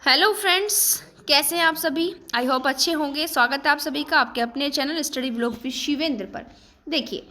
Hello friends, कैसे हैं आप सभी। आई होप अच्छे होंगे। स्वागत है आप सभी का आपके अपने channel study blog with Shivendra पर। देखिए,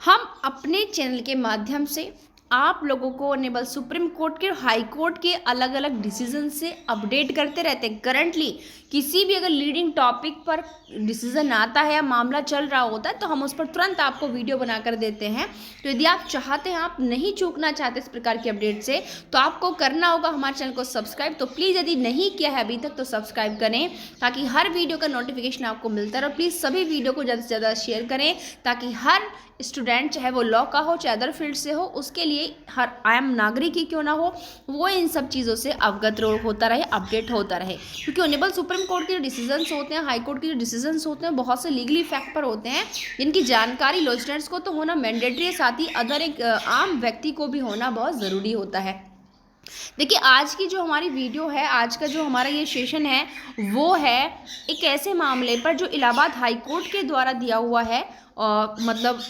हम अपने चैनल के माध्यम से आप लोगों को ऑनरेबल सुप्रीम कोर्ट के और हाई कोर्ट के अलग अलग डिसीजन से अपडेट करते रहते हैं। करंटली किसी भी अगर लीडिंग टॉपिक पर डिसीजन आता है या मामला चल रहा होता है तो हम उस पर तुरंत आपको वीडियो बनाकर देते हैं। तो यदि आप चाहते हैं, आप नहीं चूकना चाहते इस प्रकार की अपडेट से, तो आपको करना होगा हमारे चैनल को सब्सक्राइब। तो प्लीज़ यदि नहीं किया है अभी तक तो सब्सक्राइब करें ताकि हर वीडियो का नोटिफिकेशन आपको मिलता रहे। और प्लीज़ सभी वीडियो को ज़्यादा से ज़्यादा शेयर करें ताकि हर स्टूडेंट, चाहे वो लॉ का हो चाहे अदर फील्ड से हो, उसके लिए हर आम नागरिक ही क्यों ना हो, वो इन सब चीज़ों से अवगत होता रहे, अपडेट होता रहे। क्योंकि ऑनरेबल सुप्रीम कोर्ट के जो डिसीजंस होते हैं, हाई कोर्ट के जो डिसीजंस होते हैं, बहुत से लीगली फैक्ट पर होते हैं जिनकी जानकारी लॉ स्टूडेंट्स को तो होना मैंडेटरी है, साथ ही अदर एक आम व्यक्ति को भी होना बहुत ज़रूरी होता है। देखिए, आज की जो हमारी वीडियो है, आज का जो हमारा ये सेशन है, वो है एक ऐसे मामले पर जो इलाहाबाद हाई कोर्ट के द्वारा दिया हुआ है, मतलब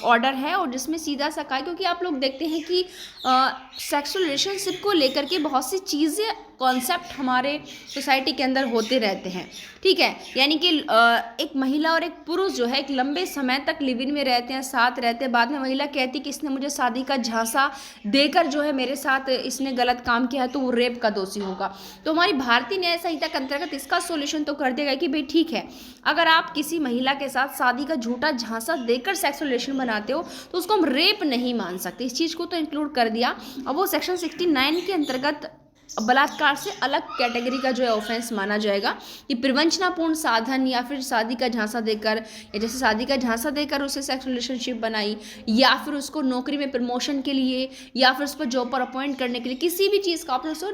ऑर्डर है, और जिसमें सीधा सा कहा है। क्योंकि आप लोग देखते हैं कि सेक्सुअल रिलेशनशिप को लेकर के बहुत सी चीज़ें, कॉन्सेप्ट हमारे सोसाइटी के अंदर होते रहते हैं। ठीक है, यानी कि एक महिला और एक पुरुष जो है एक लंबे समय तक लिव इन में रहते हैं, साथ रहते हैं। बाद में महिला कहती कि इसने मुझे शादी का झांसा देकर जो है मेरे साथ इसने गलत काम किया है, तो वो रेप का दोषी होगा। तो हमारी भारतीय न्याय संहिता के अंतर्गत इसका सोल्यूशन तो कर देगा कि भाई ठीक है, अगर आप किसी महिला के साथ शादी का झूठा झांसा देकर सेक्सुअल रिलेशन बनाते हो तो उसको हम रेप नहीं मान सकते। इस चीज़ को तो इंक्लूड कर दिया। अब वो सेक्शन 69 के अंतर्गत बलात्कार से अलग कैटेगरी का जो है ऑफेंस माना जाएगा कि प्रवंचनापूर्ण साधन, या फिर शादी का झांसा देकर, या जैसे शादी का झांसा देकर उसे सेक्सुअल रिलेशनशिप बनाई, या फिर उसको नौकरी में प्रमोशन के लिए, या फिर उसको जॉब पर अपॉइंट करने के लिए, किसी भी चीज़ का आपने उसको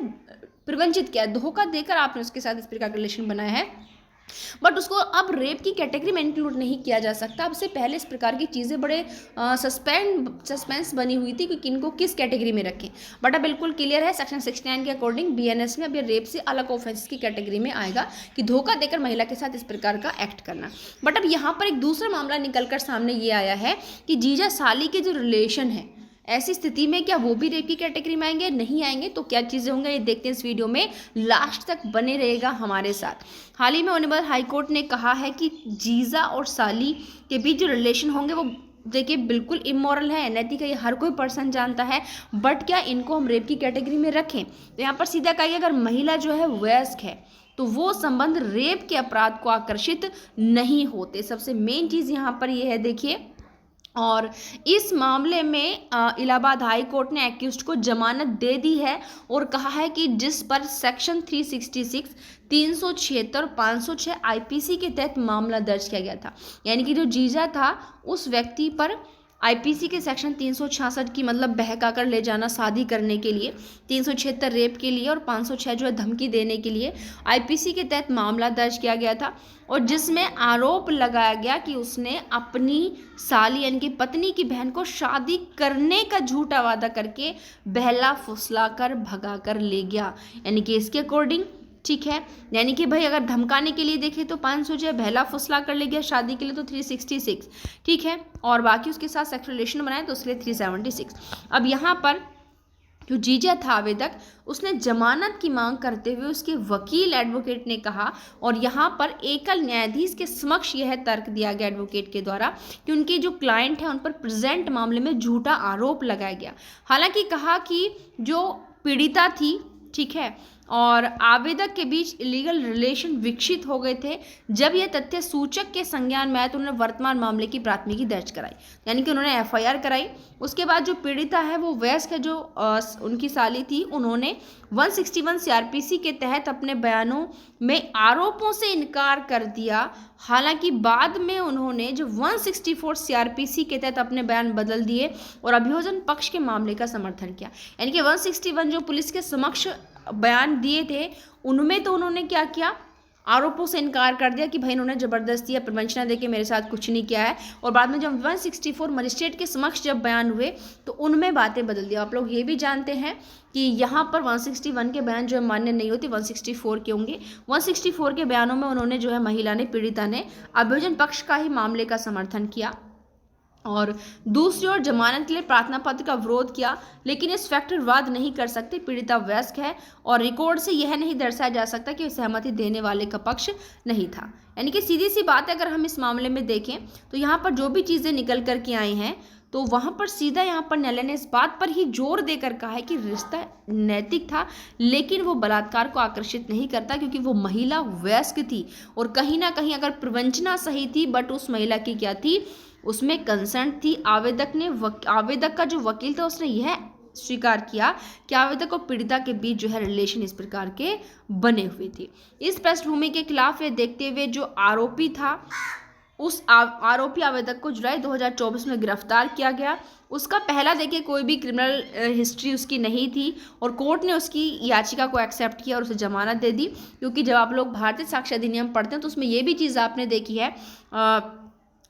प्रवंचित किया, धोखा देकर आपने उसके साथ इस प्रकार का रिलेशन बनाया है, बट उसको अब रेप की कैटेगरी में इंक्लूड नहीं किया जा सकता। अब से पहले इस प्रकार की चीज़ें बड़े सस्पेंस बनी हुई थी कि किनको किस कैटेगरी में रखें, बट अब बिल्कुल क्लियर है सेक्शन 69 के अकॉर्डिंग बीएनएस में अब ये रेप से अलग ऑफेंस की कैटेगरी में आएगा कि धोखा देकर महिला के साथ इस प्रकार का एक्ट करना। बट अब यहाँ पर एक दूसरा मामला निकलकर सामने ये आया है कि जीजा साली के जो रिलेशन है, ऐसी स्थिति में क्या वो भी रेप की कैटेगरी में आएंगे, नहीं आएंगे, तो क्या चीज़ें होंगे ये देखते हैं इस वीडियो में। लास्ट तक बने रहेगा हमारे साथ। हाल ही में ऑनरेबल हाई कोर्ट ने कहा है कि जीजा और साली के बीच जो रिलेशन होंगे वो देखिए बिल्कुल इमोरल है, अनैतिक है, ये हर कोई पर्सन जानता है, बट क्या इनको हम रेप की कैटेगरी में रखें। तो यहाँ पर सीधा कहिए, अगर महिला जो है वयस्क है तो वो संबंध रेप के अपराध को आकर्षित नहीं होते। सबसे मेन चीज़ यहाँ पर ये है, देखिए। और इस मामले में इलाहाबाद हाई कोर्ट ने एक्यूज्ड को जमानत दे दी है और कहा है कि जिस पर सेक्शन 366, 376 और 506 आईपीसी के तहत मामला दर्ज किया गया था। यानी कि जो जीजा था उस व्यक्ति पर आईपीसी के सेक्शन 366 की, मतलब बहका कर ले जाना शादी करने के लिए, 376 रेप के लिए और 506 जो है धमकी देने के लिए आईपीसी के तहत मामला दर्ज किया गया था। और जिसमें आरोप लगाया गया कि उसने अपनी साली यानी कि पत्नी की बहन को शादी करने का झूठा वादा करके बहला फुसला कर भगा कर ले गया। यानी कि इसके अकॉर्डिंग ठीक है, यानी कि भाई अगर धमकाने के लिए देखें तो 500 जो है, बहला फुसला कर ले गया शादी के लिए तो 366, ठीक है, और बाकी उसके साथ सेक्सुअल रिलेशन बनाए तो उसके लिए 376। अब यहाँ पर जो जीजा था आवेदक, उसने जमानत की मांग करते हुए उसके वकील एडवोकेट ने कहा, और यहाँ पर एकल न्यायाधीश के समक्ष यह तर्क दिया गया एडवोकेट के द्वारा कि उनके जो क्लाइंट हैं उन पर प्रेजेंट मामले में झूठा आरोप लगाया गया। हालांकि कहा कि जो पीड़िता थी, ठीक है, और आवेदक के बीच इलीगल रिलेशन विकसित हो गए थे। जब यह तथ्य सूचक के संज्ञान में आया तो उन्होंने वर्तमान मामले की प्राथमिकी दर्ज कराई, यानी कि उन्होंने एफआईआर कराई। उसके बाद जो पीड़िता है वो वयस्क है, जो उनकी साली थी, उन्होंने 161 सीआरपीसी के तहत अपने बयानों में आरोपों से इनकार कर दिया। हालांकि बाद में उन्होंने जो 164 सीआरपीसी के तहत अपने बयान बदल दिए और अभियोजन पक्ष के मामले का समर्थन किया। यानी कि 161 जो पुलिस के समक्ष बयान दिए थे उनमें तो उन्होंने क्या किया, आरोपों से इनकार कर दिया कि भाई इन्होंने ज़बरदस्ती या प्रवंचना देके मेरे साथ कुछ नहीं किया है। और बाद में जब 164 मजिस्ट्रेट के समक्ष जब बयान हुए तो उनमें बातें बदल दी। आप लोग ये भी जानते हैं कि यहाँ पर 161 के बयान जो है मान्य नहीं होते, 164 के होंगे। 164 के बयानों में उन्होंने जो है महिला ने, पीड़िता ने अभियोजन पक्ष का ही मामले का समर्थन किया। और दूसरी ओर जमानत के लिए प्रार्थना पत्र का विरोध किया, लेकिन इस फैक्टर वाद नहीं कर सकते पीड़िता वयस्क है और रिकॉर्ड से यह नहीं दर्शाया जा सकता कि सहमति देने वाले का पक्ष नहीं था। यानी कि सीधी सी बात है, अगर हम इस मामले में देखें तो यहाँ पर जो भी चीज़ें निकल कर के आई हैं तो वहाँ पर सीधा यहाँ पर न्यायालय ने इस बात पर ही जोर देकर कहा है कि रिश्ता नैतिक था, लेकिन वो बलात्कार को आकर्षित नहीं करता क्योंकि वो महिला वयस्क थी और कहीं ना कहीं अगर प्रवंचना सही थी बट उस महिला की क्या थी, उसमें कंसेंट थी। आवेदक का जो वकील था उसने यह स्वीकार किया कि आवेदक और पीड़िता के बीच जो है रिलेशन इस प्रकार के बने हुए थे। इस पृष्ठभूमि के खिलाफ ये देखते हुए जो आरोपी था उस आरोपी आवेदक को जुलाई 2024 में गिरफ्तार किया गया। उसका पहला देखिए कोई भी क्रिमिनल हिस्ट्री उसकी नहीं थी और कोर्ट ने उसकी याचिका को एक्सेप्ट किया और उसे जमानत दे दी, क्योंकि जब आप लोग भारतीय साक्ष्य अधिनियम पढ़ते हैं तो उसमें ये भी चीज़ आपने देखी है,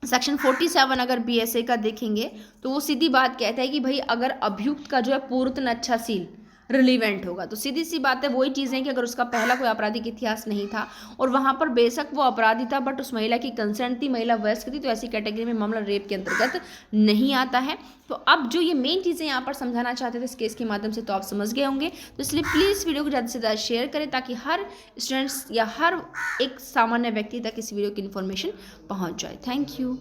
सेक्शन 47 अगर बीएसए का देखेंगे तो वो सीधी बात कहता है कि भाई अगर अभियुक्त का जो है पूर्णतः अच्छाशील रिलीवेंट होगा, तो सीधी सी बात है वही चीज़ें कि अगर उसका पहला कोई आपराधिक इतिहास नहीं था और वहाँ पर बेशक वो अपराधी था बट उस महिला की कंसेंट थी, महिला वयस्क थी, तो ऐसी कैटेगरी में मामला रेप के अंतर्गत नहीं आता है। तो अब जो ये मेन चीज़ें यहाँ पर समझाना चाहते थे इस केस के माध्यम से तो आप समझ गए होंगे, तो इसलिए प्लीज़ वीडियो को ज़्यादा से ज़्यादा शेयर करें ताकि हर स्टूडेंट्स या हर एक सामान्य व्यक्ति तक इस वीडियो की इन्फॉर्मेशन पहुँच जाए। Thank you.